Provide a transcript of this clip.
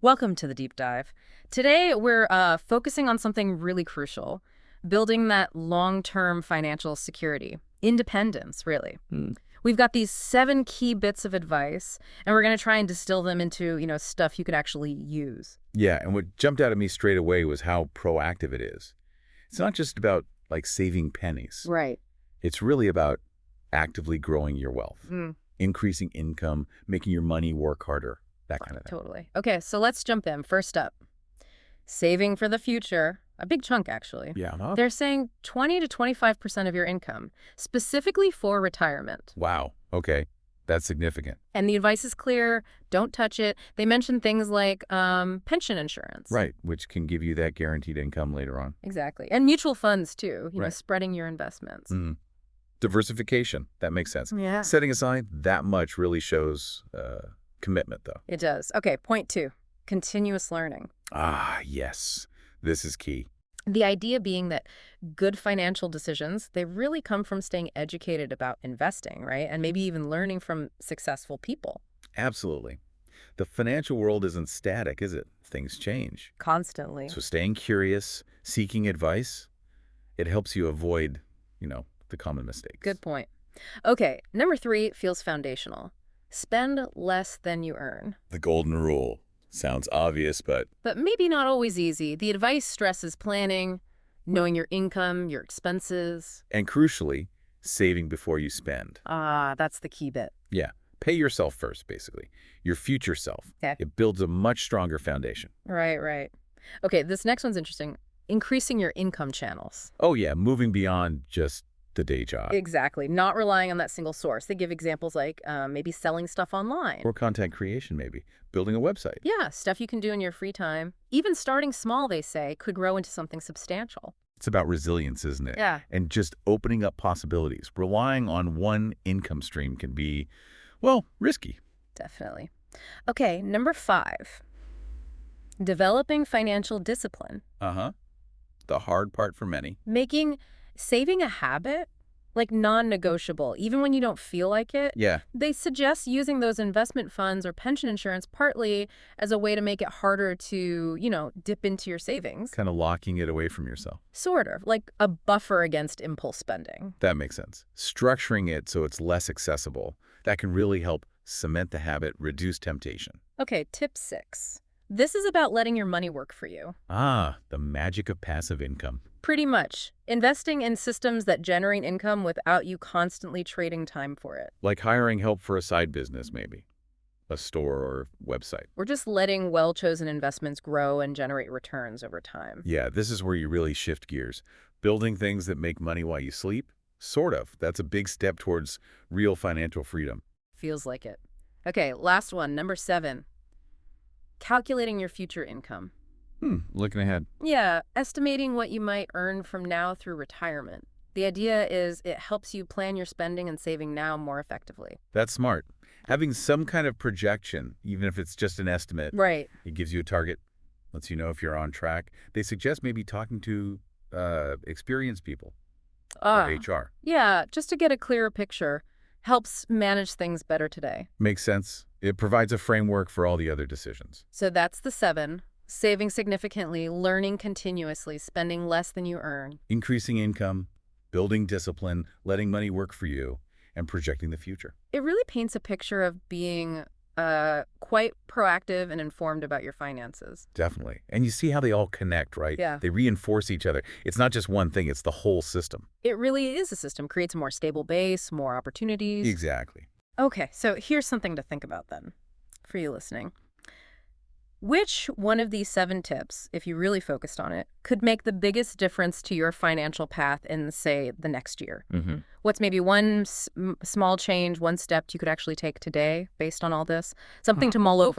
Welcome to the deep dive. Today, we're focusing on something really crucial, building that long-term financial security, independence, really. Hmm. We've got these 7 key bits of advice, and we're going to try and distill them into, stuff you could actually use. Yeah, and what jumped out at me straight away was how proactive it is. It's not just about, like, saving pennies. Right. It's really about actively growing your wealth, Mm, increasing income, making your money work harder, that kind of thing. totally. Okay, so let's jump in. First up, saving for the future, a big chunk, actually. Yeah, huh? They're saying 20 to 25% of your income, specifically for retirement. Wow, okay. That's significant. And the advice is clear. Don't touch it. They mention things like pension insurance. Right, which can give you that guaranteed income later on. Exactly. And mutual funds, too, Right. spreading your investments. Diversification, that makes sense. Yeah. Setting aside that much really shows commitment, though. It does. Okay, point 2, continuous learning. Ah, yes. This is key. The idea being that good financial decisions, they really come from staying educated about investing, right? And maybe even learning from successful people. Absolutely. The financial world isn't static, is it? Things change. Constantly. So staying curious, seeking advice, it helps you avoid, the common mistakes. Good point. Okay, number 3 feels foundational. Spend less than you earn. The golden rule. Sounds obvious, but But maybe not always easy. The advice stresses planning, knowing your income, your expenses. and crucially, saving before you spend. Ah, that's the key bit. Yeah, pay yourself first, basically. Your future self. Okay. It builds a much stronger foundation. Right. Okay, this next one's interesting. Increasing your income channels. Oh yeah, moving beyond just the day job. Exactly. Not relying on that single source. They give examples like maybe selling stuff online. Or content creation, maybe. Building a website. Yeah, stuff you can do in your free time. Even starting small, they say, could grow into something substantial. It's about resilience, isn't it? Yeah. And just opening up possibilities. Relying on one income stream can be, well, risky. Definitely. Okay, number 5. Developing financial discipline. Uh-huh. The hard part for many. Making saving a habit like non-negotiable, even when you don't feel like it. Yeah. They suggest using those investment funds or pension insurance partly as a way to make it harder to, dip into your savings. Kind of locking it away from yourself. Sort of, like a buffer against impulse spending. That makes sense. Structuring it so it's less accessible. That can really help cement the habit, reduce temptation. Okay, tip 6. This is about letting your money work for you. Ah, the magic of passive income. Pretty much. Investing in systems that generate income without you constantly trading time for it. Like hiring help for a side business, maybe. A store or website. We're just letting well-chosen investments grow and generate returns over time. Yeah, this is where you really shift gears. Building things that make money while you sleep? Sort of. That's a big step towards real financial freedom. Feels like it. Okay, last one, number 7. Calculating your future income. Looking ahead. Yeah, estimating what you might earn from now through retirement. The idea is it helps you plan your spending and saving now more effectively. That's smart. Having some kind of projection, even if it's just an estimate, Right. it gives you a target, lets you know if you're on track. They suggest maybe talking to experienced people or HR. Yeah, just to get a clearer picture. Helps manage things better today. Makes sense. It provides a framework for all the other decisions. So that's the 7. Saving significantly, learning continuously, spending less than you earn. Increasing income, building discipline, letting money work for you, and projecting the future. It really paints a picture of being quite proactive and informed about your finances. Definitely. And you see how they all connect, right? Yeah. They reinforce each other. It's not just one thing, it's the whole system. It really is a system, creates a more stable base, more opportunities. Exactly. Okay, so here's something to think about then, for you listening. Which one of these 7 tips, if you really focused on it, could make the biggest difference to your financial path in, say, the next year? What's maybe one small change, one step you could actually take today based on all this? Something to mull over.